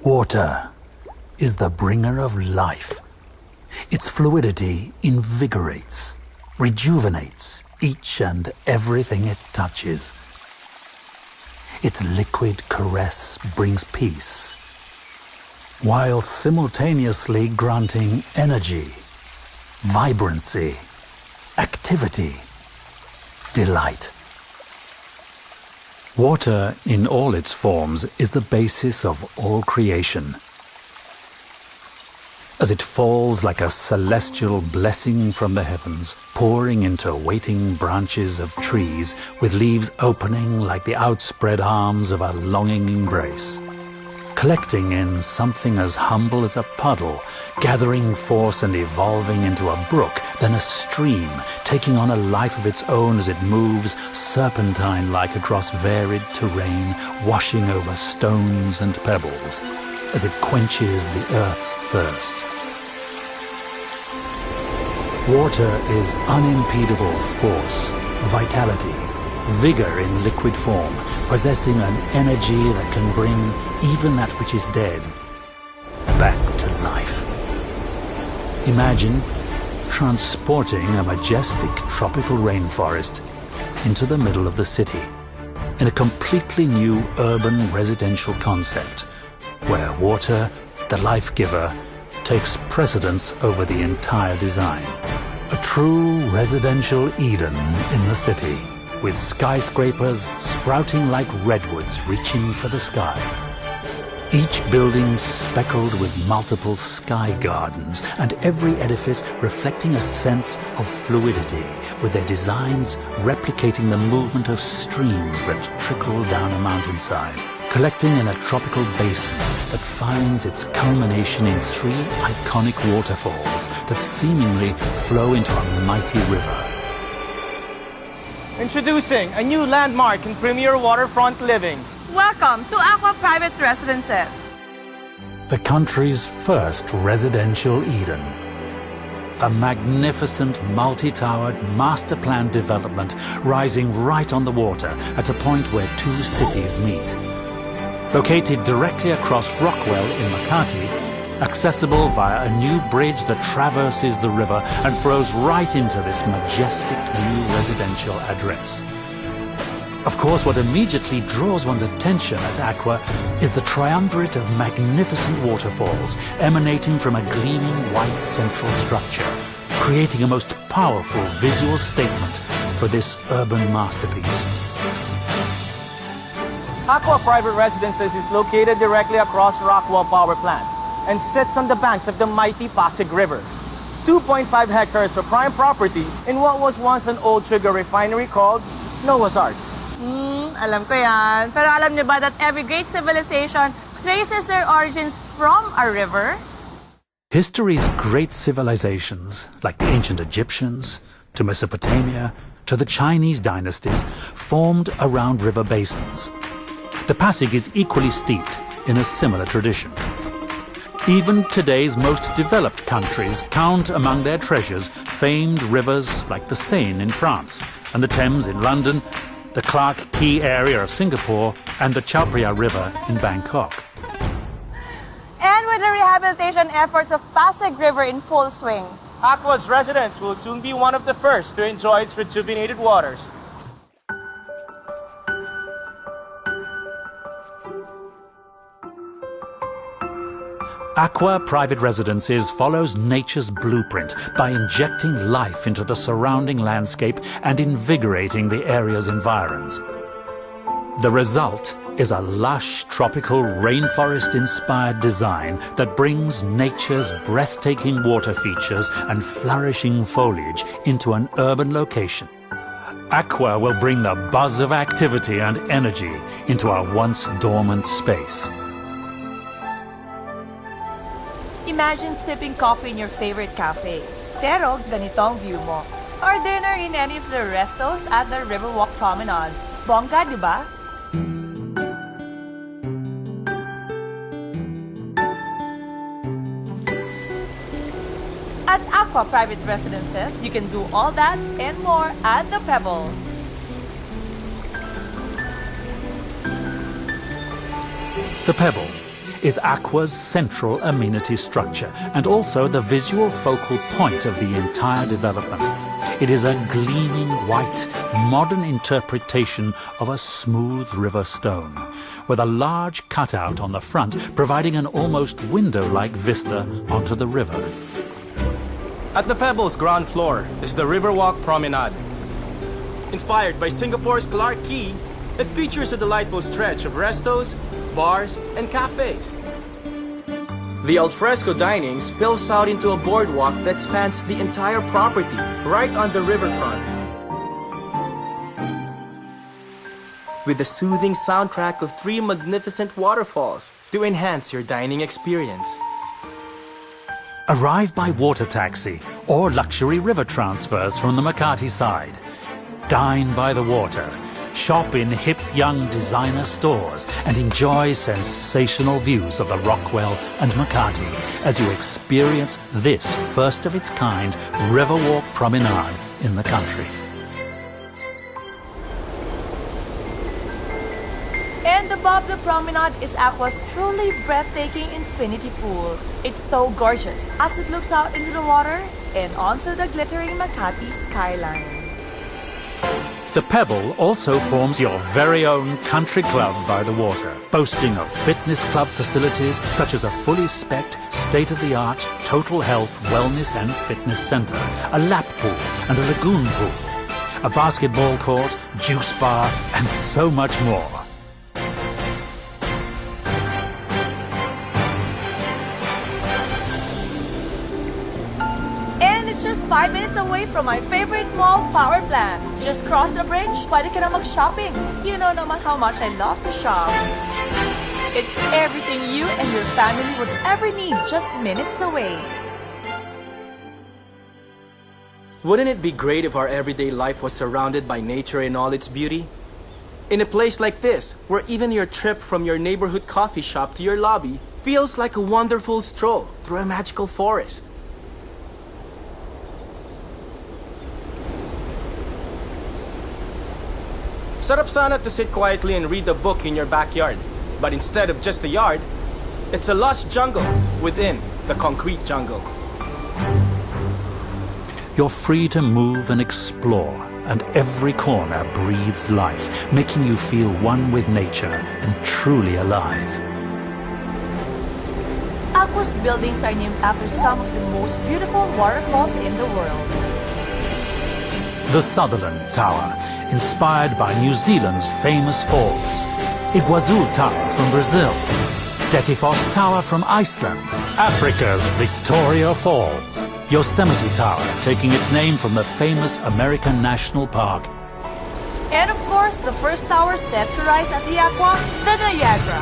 Water is the bringer of life. Its fluidity invigorates, rejuvenates each and everything it touches. Its liquid caress brings peace, while simultaneously granting energy, vibrancy, activity, delight. Water in all its forms is the basis of all creation. As it falls like a celestial blessing from the heavens, pouring into waiting branches of trees with leaves opening like the outspread arms of a longing embrace, collecting in something as humble as a puddle, gathering force and evolving into a brook, then a stream, taking on a life of its own as it moves serpentine-like across varied terrain, washing over stones and pebbles, as it quenches the earth's thirst. Water is unimpedable force, vitality, vigor in liquid form, possessing an energy that can bring even that which is dead back to life. Imagine transporting a majestic tropical rainforest into the middle of the city in a completely new urban residential concept where water, the life giver, takes precedence over the entire design. A true residential Eden in the city, with skyscrapers sprouting like redwoods reaching for the sky. Each building speckled with multiple sky gardens, and every edifice reflecting a sense of fluidity, with their designs replicating the movement of streams that trickle down a mountainside, collecting in a tropical basin that finds its culmination in 3 iconic waterfalls that seemingly flow into a mighty river. Introducing a new landmark in premier waterfront living. Welcome to ACQUA Private Residences. The country's first residential Eden. A magnificent multi-towered master plan development rising right on the water at a point where 2 cities meet. Located directly across Rockwell in Makati, accessible via a new bridge that traverses the river and flows right into this majestic new residential address. Of course, what immediately draws one's attention at ACQUA is the triumvirate of magnificent waterfalls emanating from a gleaming white central structure, creating a most powerful visual statement for this urban masterpiece. ACQUA Private Residences is located directly across Rockwell Power Plant and sits on the banks of the mighty Pasig River. 2.5 hectares of prime property in what was once an old sugar refinery called Noah's Ark. Alam ko yan. Pero alam niyo ba that every great civilization traces their origins from a river? History's great civilizations, like the ancient Egyptians, to Mesopotamia, to the Chinese dynasties, formed around river basins. The Pasig is equally steeped in a similar tradition. Even today's most developed countries count among their treasures famed rivers like the Seine in France and the Thames in London, the Clark Quay area of Singapore, and the Chao Phraya River in Bangkok. And with the rehabilitation efforts of Pasig River in full swing, ACQUA's residents will soon be one of the first to enjoy its rejuvenated waters. ACQUA Private Residences follows nature's blueprint by injecting life into the surrounding landscape and invigorating the area's environs. The result is a lush, tropical, rainforest-inspired design that brings nature's breathtaking water features and flourishing foliage into an urban location. ACQUA will bring the buzz of activity and energy into our once dormant space. imagine sipping coffee in your favorite cafe. Pero ganito ang view mo. Or dinner in any of the restos at the Riverwalk Promenade. Bongga, di ba? At ACQUA Private Residences, you can do all that and more at the Pebble. The Pebble, is ACQUA's central amenity structure and also the visual focal point of the entire development. It is a gleaming white, modern interpretation of a smooth river stone, with a large cutout on the front providing an almost window-like vista onto the river. At the Pebbles ground floor is the Riverwalk Promenade. Inspired by Singapore's Clarke Quay, it features a delightful stretch of restos, bars, and cafes. The alfresco dining spills out into a boardwalk that spans the entire property, right on the riverfront. With a soothing soundtrack of 3 magnificent waterfalls to enhance your dining experience. Arrive by water taxi or luxury river transfers from the Makati side. Dine by the water. Shop in hip young designer stores and enjoy sensational views of the Rockwell and Makati as you experience this first of its kind Riverwalk Promenade in the country. And above the promenade is ACQUA's truly breathtaking infinity pool. It's so gorgeous as it looks out into the water and onto the glittering Makati skyline. The Pebble also forms your very own country club by the water, boasting of fitness club facilities such as a fully spec'd, state-of-the-art total health, wellness and fitness center, a lap pool and a lagoon pool, a basketball court, juice bar and so much more. Just 5 minutes away from my favorite mall, Power Plant. Just cross the bridge, pwede ka na mag-shopping. You know naman how much I love to shop. It's everything you and your family would ever need, just minutes away. Wouldn't it be great if our everyday life was surrounded by nature in all its beauty? In a place like this, where even your trip from your neighborhood coffee shop to your lobby feels like a wonderful stroll through a magical forest. Sarap sana to sit quietly and read a book in your backyard. But instead of just a yard, it's a lush jungle within the concrete jungle. You're free to move and explore, and every corner breathes life, making you feel one with nature and truly alive. ACQUA's buildings are named after some of the most beautiful waterfalls in the world. The Sutherland Tower, inspired by New Zealand's famous falls. Iguazu Tower from Brazil. Dettifoss Tower from Iceland. Africa's Victoria Falls. Yosemite Tower, taking its name from the famous American National Park. And of course, the first tower set to rise at the ACQUA, the Niagara.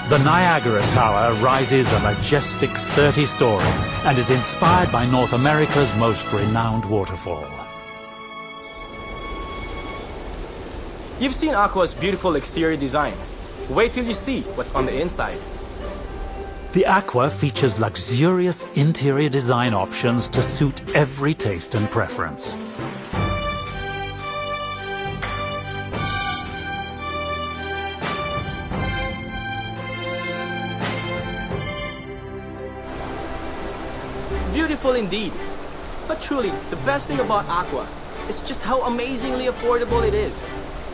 The Niagara Tower rises a majestic 30 stories and is inspired by North America's most renowned waterfall. You've seen ACQUA's beautiful exterior design. Wait till you see what's on the inside. The ACQUA features luxurious interior design options to suit every taste and preference. Beautiful indeed. But truly, the best thing about ACQUA is just how amazingly affordable it is.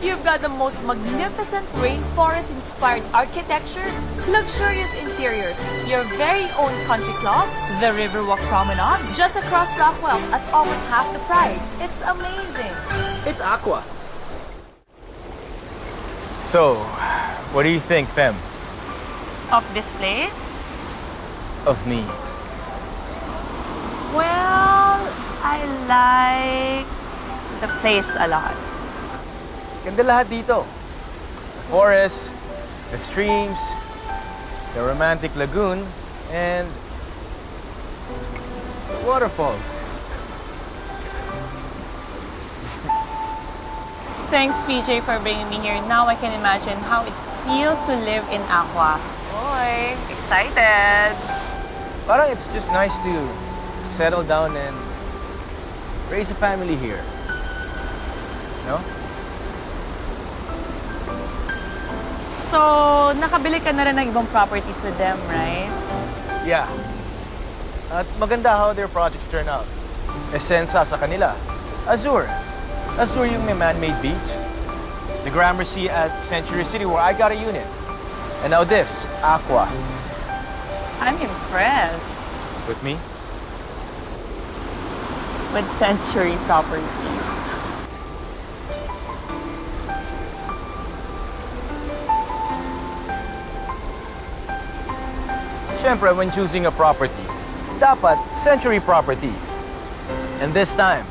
You've got the most magnificent rainforest-inspired architecture, luxurious interiors, your very own country club, the Riverwalk Promenade, just across Rockwell at almost half the price. It's amazing. It's ACQUA. So, what do you think, Fem? Of this place? Of me? Well, I like the place a lot. Ganda lahat dito. The forest, the streams, the romantic lagoon, and the waterfalls. Thanks, PJ, for bringing me here. Now I can imagine how it feels to live in ACQUA. Boy, excited! Parang it's just nice to settle down and raise a family here. No? So, nakabili ka na rin ng ibang properties with them, right? Yeah. At maganda how their projects turn out. Esensa sa kanila. Azure. Azure yung may man-made beach. The Gramercy at Century City where I got a unit. And now this, ACQUA. I'm impressed With me? with Century Properties. Siyempre, when choosing a property, dapat Century Properties. And this time,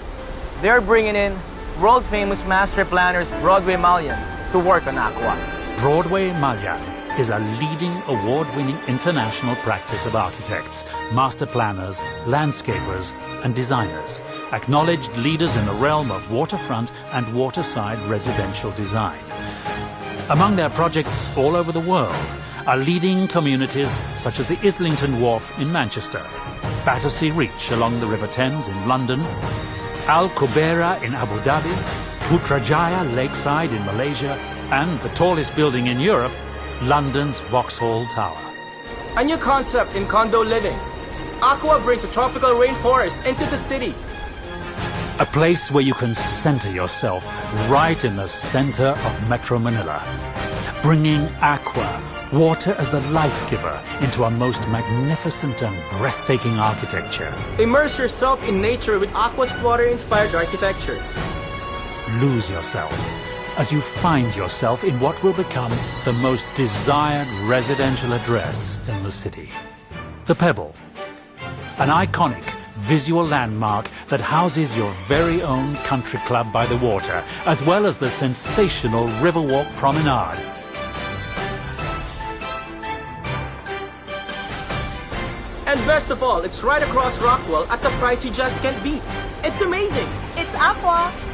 they're bringing in world-famous master planners Broadway Malian to work on ACQUA. Broadway Malian is a leading award-winning international practice of architects, master planners, landscapers, and designers, acknowledged leaders in the realm of waterfront and waterside residential design. Among their projects all over the world are leading communities such as the Islington Wharf in Manchester, Battersea Reach along the River Thames in London, Al Qubaira in Abu Dhabi, Putrajaya Lakeside in Malaysia, and the tallest building in Europe, London's Vauxhall Tower. A new concept in condo living. ACQUA brings a tropical rainforest into the city. A place where you can center yourself right in the center of Metro Manila, bringing ACQUA, water as the life giver, into a most magnificent and breathtaking architecture. Immerse yourself in nature with ACQUA's water-inspired architecture. Lose yourself as you find yourself in what will become the most desired residential address in the city. The Pebble, an iconic visual landmark that houses your very own country club by the water, as well as the sensational Riverwalk Promenade. And best of all, it's right across Rockwell at the price you just can't beat. It's amazing! It's ACQUA.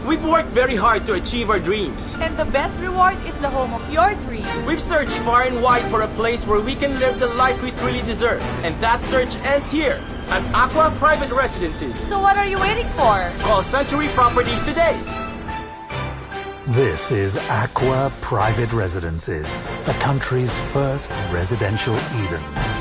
We've worked very hard to achieve our dreams. And the best reward is the home of your dreams. We've searched far and wide for a place where we can live the life we truly deserve. And that search ends here, at ACQUA Private Residences. So what are you waiting for? Call Century Properties today. This is ACQUA Private Residences, the country's first residential Eden.